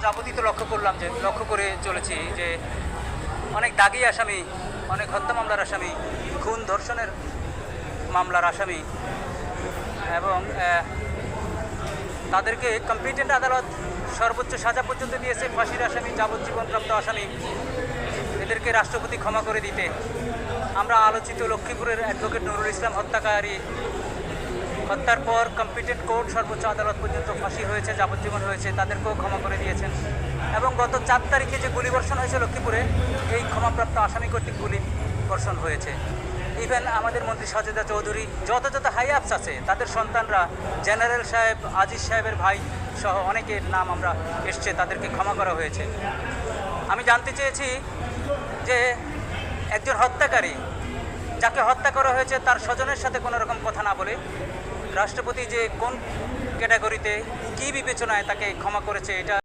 যাবতীয় লক্ষ্য করে চলেছি যে অনেক দাগী আসামি, অনেক হত্যা মামলার আসামি, খুন ধর্ষণের মামলার আসামি এবং তাদেরকে কম্পিটেন্ট আদালত সর্বোচ্চ সাজা পর্যন্ত দিয়েছে। ফাঁসির আসামি, যাবজ্জীবনপ্রাপ্ত আসামি, এদেরকে রাষ্ট্রপতি ক্ষমা করে দিতে আমরা আলোচিত লক্ষ্মীপুরের অ্যাডভোকেট নুরুল ইসলাম হত্যার পর কম্পিটেন্ট কোর্ট সর্বোচ্চ আদালত পর্যন্ত ফাঁসি হয়েছে, যাবজ্জীবন হয়েছে, তাদেরকেও ক্ষমা করে দিয়েছেন। এবং গত 4 তারিখে যে গুলিবর্ষণ হয়েছে লক্ষ্মীপুরে, এই ক্ষমাপ্রাপ্ত আসামি কর্তৃক গুলিবর্ষণ হয়েছে। ইভেন আমাদের মন্ত্রী সাজেদা চৌধুরী, যত হাই আপস আছে তাদের সন্তানরা, জেনারেল সাহেব, আজিজ সাহেবের ভাই সহ অনেকের নাম আমরা এসছে, তাদেরকে ক্ষমা করা হয়েছে। আমি জানতে চেয়েছি যে একজন হত্যাকারী, যাকে হত্যা করা হয়েছে, তার স্বজনের সাথে কোনো রকম কথা না বলে রাষ্ট্রপতি যে কোন ক্যাটাগরিতে, কী বিবেচনায় তাকে ক্ষমা করেছে, এটা